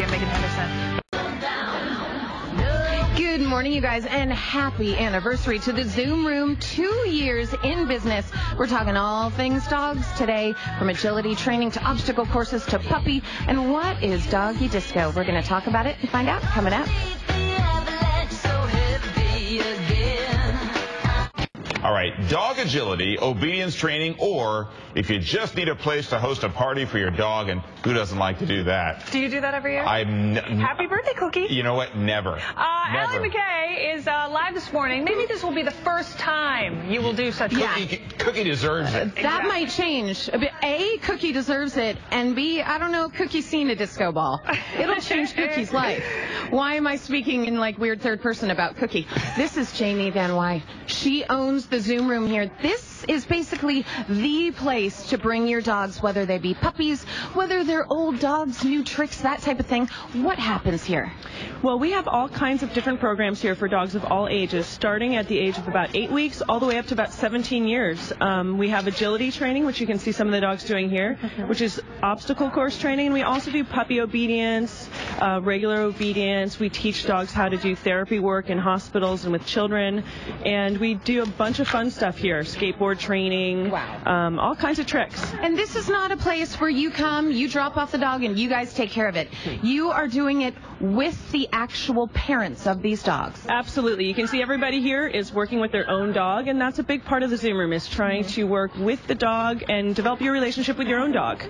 to make it 10%. Good morning, you guys, and happy anniversary to the Zoom Room. 2 years in business. We're talking all things dogs today, from agility training to obstacle courses to puppy. And what is doggy disco? We're going to talk about it and find out coming up. All right, dog agility, obedience training, or if you just need a place to host a party for your dog, and who doesn't like to do that? Do you do that every year? Happy birthday, Cookie. You know what? Never. Allie McKay is live this morning. Maybe this will be the first time you will do such a Cookie deserves it. That might change. A, Cookie deserves it, and B, I don't know if Cookie's seen a disco ball. It'll change Cookie's life. Why am I speaking in like weird third person about Cookie? This is Jamie Van Wy. She owns the Zoom Room here. This is basically the place to bring your dogs, whether they be puppies, whether they're old dogs, new tricks, that type of thing. What happens here? Well, we have all kinds of different programs here for dogs of all ages, starting at the age of about 8 weeks all the way up to about 17 years. We have agility training, which you can see some of the dogs doing here, which is obstacle course training. And we also do puppy obedience, regular obedience. We teach dogs how to do therapy work in hospitals and with children. And we do a bunch of fun stuff here, skateboard training, all kinds of tricks. And this is not a place where you come, you drop off the dog, and you guys take care of it. You are doing it with the actual parents of these dogs. Absolutely. You can see everybody here is working with their own dog, and that's a big part of the Zoom Room, is trying to work with the dog and develop your relationship with your own dog.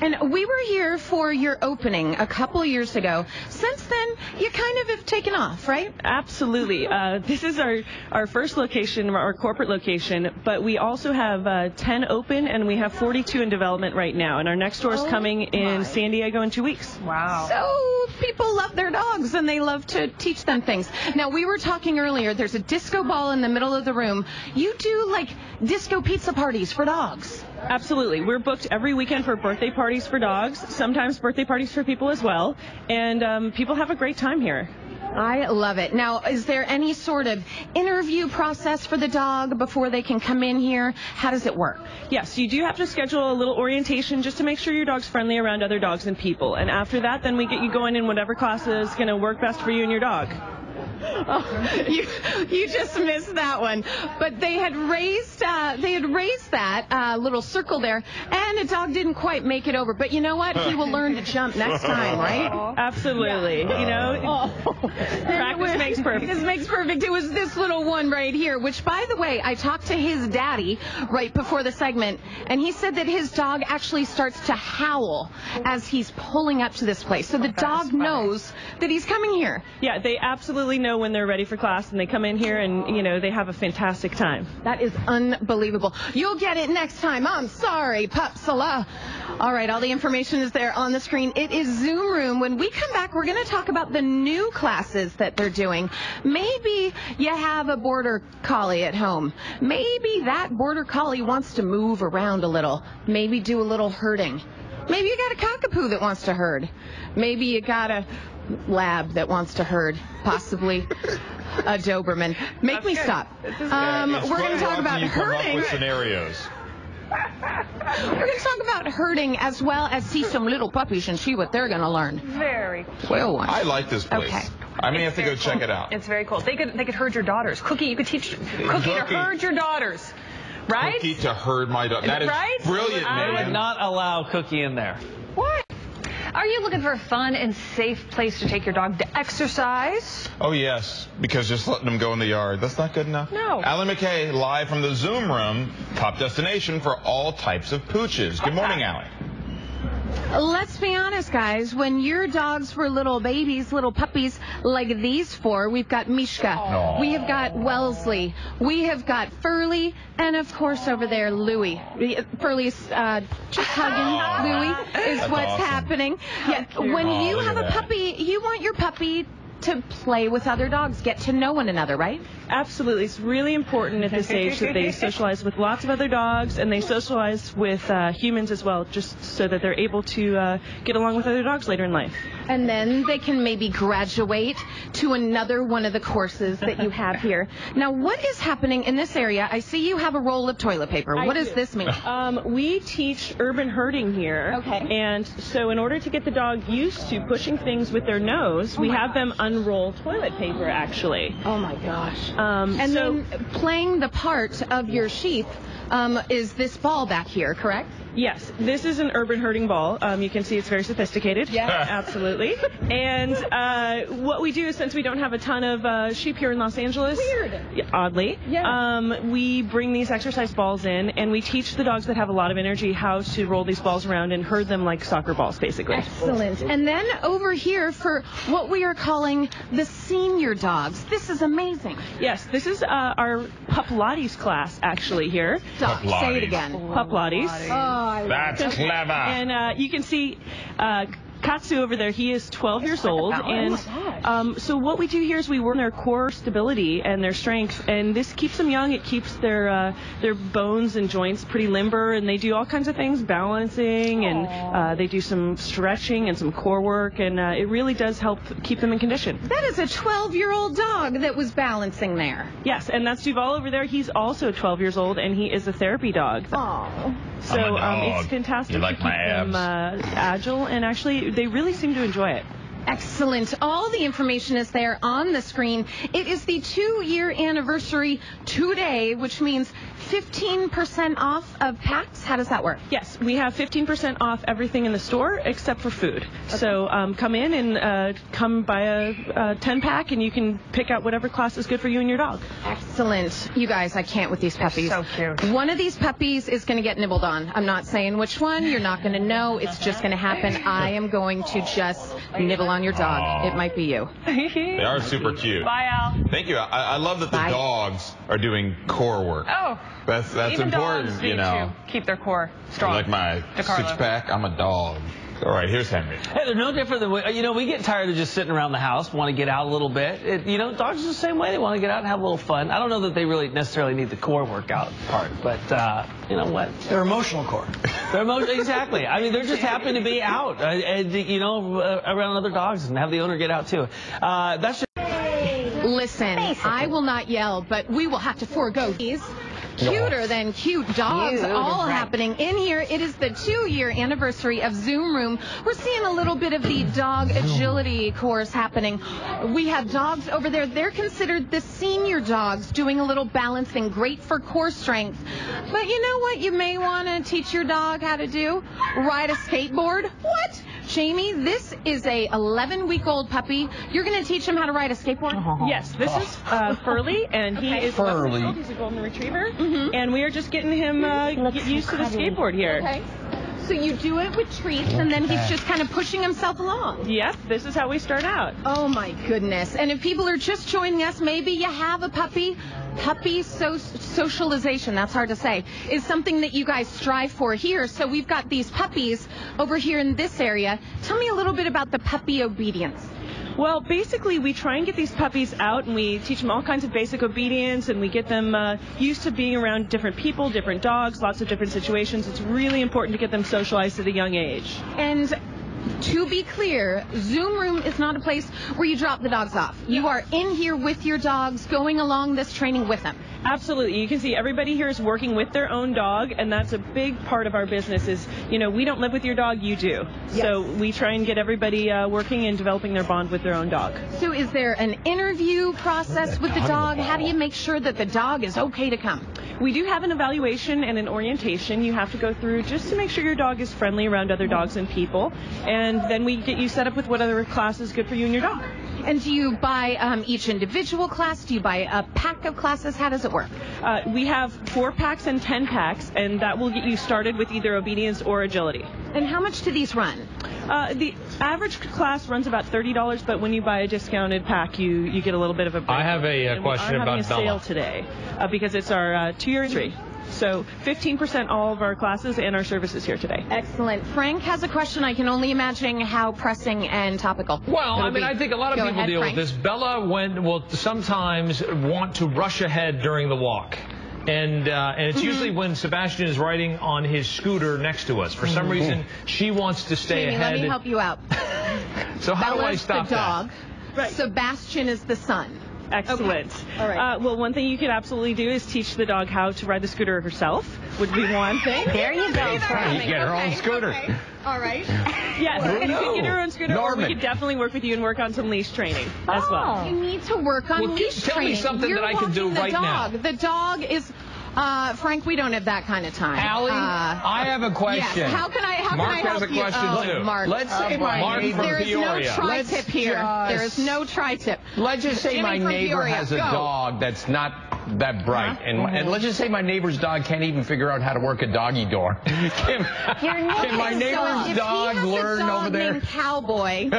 And we were here for your opening a couple years ago. Since then, you kind of have taken off, right? Absolutely. This is our first location, our corporate location, but we also have 10 open, and we have 42 in development right now. And our next store is coming in San Diego in 2 weeks. Wow. So people love their dogs, and they love to teach them things. Now, we were talking earlier, there's a disco ball in the middle of the room. You do, like, disco pizza parties for dogs. Absolutely. We're booked every weekend for birthday parties for dogs, sometimes birthday parties for people as well, and people have a great time here. I love it. Now, is there any sort of interview process for the dog before they can come in here? How does it work? Yes, you do have to schedule a little orientation just to make sure your dog's friendly around other dogs and people. And after that, then we get you going in whatever class is going to work best for you and your dog. Oh, you just missed that one. But they had raised that little circle there, and the dog didn't quite make it over. But you know what? He will learn to jump next time, right? Absolutely. You know, practice makes perfect. This makes perfect. It was this little one right here, which, by the way, I talked to his daddy right before the segment, and he said that his dog actually starts to howl as he's pulling up to this place. So the dog knows that he's coming here. Yeah, they absolutely know when they're ready for class, and they come in here and, you know, they have a fantastic time. That is unbelievable. You'll get it next time. I'm sorry, Pupsala. All right, all the information is there on the screen. It is Zoom Room. When we come back, we're going to talk about the new classes that they're doing. Maybe you have a border collie at home. Maybe that border collie wants to move around a little. Maybe do a little herding. Maybe you got a cockapoo that wants to herd. Maybe you got a lab that wants to herd, possibly a Doberman. Make me stop. We're going to talk about herding. Scenarios. We're going to talk about herding as well as see some little puppies and see what they're going to learn. Very cool. Well, I like this place. Okay. I may have to go check it out. It's very cool. They could herd your daughters. Cookie, you could teach Cookie to herd your daughters. Right? Cookie to herd my dog. That is brilliant, I man. would not allow Cookie in there. What? Are you looking for a fun and safe place to take your dog to exercise? Oh, yes, because just letting them go in the yard, that's not good enough. No. Allie McKay, live from the Zoom Room, top destination for all types of pooches. Good morning, Allie. Let's be honest, guys. When your dogs were little babies, little puppies like these four, we've got Mishka, Aww. we have got Wellesley, we have got Furley, and of course over there, Louie. Furley's just hugging Louie is That's what's awesome. happening. Yeah, when you look have at a that. puppy, you want your puppy to play with other dogs, get to know one another, right? Absolutely. It's really important at this age that they socialize with lots of other dogs, and they socialize with humans as well, just so that they're able to get along with other dogs later in life. And then they can maybe graduate to another one of the courses that you have here. Now, what is happening in this area? I see you have a roll of toilet paper. What does this mean? We teach urban herding here. Okay. And so in order to get the dog used to pushing things with their nose, we have them unroll toilet paper, actually. Oh, my gosh. And then playing the part of your sheath is this ball back here, correct? Yes, this is an urban herding ball. You can see it's very sophisticated. Yes. Absolutely. And what we do is, since we don't have a ton of sheep here in Los Angeles, oddly, we bring these exercise balls in, and we teach the dogs that have a lot of energy how to roll these balls around and herd them like soccer balls, basically. Excellent. And then over here for what we are calling the senior dogs. This is amazing. Yes, this is our Pup Pilates class, actually, here. Stop. Say it again. Pup Pilates. That's clever. And you can see Katsu over there, he is 12 years old, and so what we do here is we work on their core stability and their strength, and this keeps them young. It keeps their bones and joints pretty limber, and they do all kinds of things, balancing, and they do some stretching and some core work, and it really does help keep them in condition. That is a 12-year-old dog that was balancing there. Yes, and that's Duval over there. He's also 12 years old, and he is a therapy dog. Oh. So it's fantastic to keep them agile, and actually they really seem to enjoy it. Excellent. All the information is there on the screen. It is the 2-year anniversary today, which means 15% off of packs. How does that work? Yes, we have 15% off everything in the store except for food. Okay. So come in and come buy a 10-pack, and you can pick out whatever class is good for you and your dog. Excellent. You guys, I can't with these puppies. So cute. One of these puppies is going to get nibbled on. I'm not saying which one. You're not going to know. It's just going to happen. I am going to just nibble on your dog. It might be you. They are super cute. Bye, Al. Thank you. I love that the dogs are doing core work. Oh. That's Even important, dogs you know. to keep their core strong. Like my six-pack, I'm a dog. All right, here's Henry. Hey, they're no different than we get tired of just sitting around the house, want to get out a little bit. Dogs are the same way. They want to get out and have a little fun. I don't know that they really necessarily need the core workout part, but you know what? They're emotional core. They're exactly. I mean, they're just happy to be out, around other dogs and have the owner get out too. That's just. Listen, I will not yell, but we will have to forego these. Cuter than cute dogs all happening in here. It is the 2-year anniversary of Zoom Room. We're seeing a little bit of the dog agility course happening. We have dogs over there. They're considered the senior dogs, doing a little balancing, great for core strength. But you know what you may want to teach your dog how to do? Ride a skateboard? What? Jamie, this is a 11-week-old puppy. You're going to teach him how to ride a skateboard? Yes, this is Furley, and he is Furley. He's a golden retriever, and we are just getting him get used to the skateboard here. Okay. So you do it with treats, and then he's just kind of pushing himself along. Yep, this is how we start out. Oh, my goodness. And if people are just joining us, maybe you have a puppy. Puppy socialization, that's hard to say, is something that you guys strive for here. So we've got these puppies over here in this area. Tell me a little bit about the puppy obedience. Well, basically, we try and get these puppies out, and we teach them all kinds of basic obedience, and we get them used to being around different people, different dogs, lots of different situations. It's really important to get them socialized at a young age. And to be clear, Zoom Room is not a place where you drop the dogs off. You are in here with your dogs, going along this training with them. Absolutely. You can see everybody here is working with their own dog, and that's a big part of our business is, we don't live with your dog, you do. Yes. So we try and get everybody working and developing their bond with their own dog. So is there an interview process with the dog? How do you make sure that the dog is okay to come? We do have an evaluation and an orientation you have to go through just to make sure your dog is friendly around other dogs and people. And then we get you set up with what other class is good for you and your dog. And do you buy each individual class? Do you buy a pack of classes? How does it work? We have 4 packs and 10 packs, and that will get you started with either obedience or agility. And how much do these run? The average class runs about $30, but when you buy a discounted pack, you get a little bit of a break. I have a question about Bella. We're having a sale today because it's our 2-year anniversary. So 15% all of our classes and our services here today. Excellent. Frank has a question. I can only imagine how pressing and topical. Well, I mean, I think a lot of people deal with this. Bella will sometimes want to rush ahead during the walk. And it's usually when Sebastian is riding on his scooter next to us. For some reason, she wants to stay Jamie, ahead. let me help you out. So how do I Bella's stop the dog. that? Right. Sebastian is the son. Excellent. Okay. All right. Well, one thing you could absolutely do is teach the dog how to ride the scooter herself, would be one thing. There you go. You get her own scooter. Okay. All right. Yes, you can get her own scooter, or we Norman. could definitely work with you and work on some leash training as well. You need to work on leash tell training. me something You're that I can do walking the right dog. now. The dog is... Frank, we don't have that kind of time. Allie, I have a question. Yes. How can I Mark help has a you? question, too. Mark. Let's say my Mark neighbor, from There is no Peoria. tri-tip here. There is no tri-tip. let's just say Jimmy my from neighbor Peoria, has a go. dog that's not that bright, and let's just say my neighbor's dog can't even figure out how to work a doggy door. Can my neighbor's dog learn over there? Named Cowboy.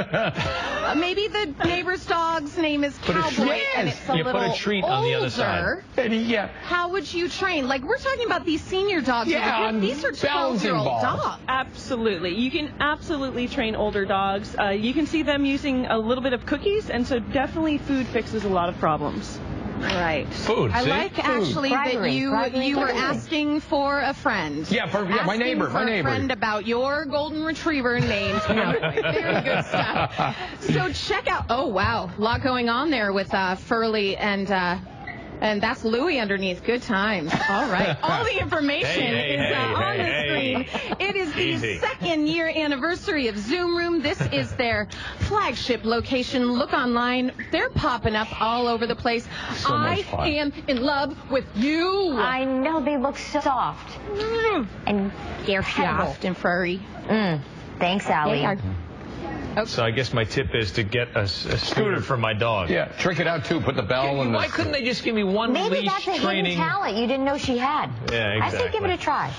Maybe the neighbor's dog's name is Cowboy, and it's a You little put a treat on the other side. older. And How would you train? Like, we're talking about these senior dogs. Yeah, over here. These are balancing 12-year-old balls. dogs. Absolutely. You can absolutely train older dogs. You can see them using a little bit of cookies, and so definitely food fixes a lot of problems. Right. Food, I see? like actually that Bribery. you Bribery were cooking. asking for a friend. Yeah, my neighbor, Asking for a friend about your golden retriever named Cowboy. Very good stuff. So check out. Oh wow, a lot going on there with Furley and that's Louie underneath. Good times. All right. All the information is on the screen. It is the Easy. second year anniversary of Zoom Room. This is their flagship location. Look online. They're popping up all over the place. So much fun. I am in love with you. I know they look soft. And they're Soft and furry. Thanks, Allie. They are. So I guess my tip is to get a scooter for my dog. Yeah, trick it out too. Put the bell in. Why couldn't they just give me one Maybe leash that's a training? hidden talent you didn't know she had. Yeah, I say give it a try.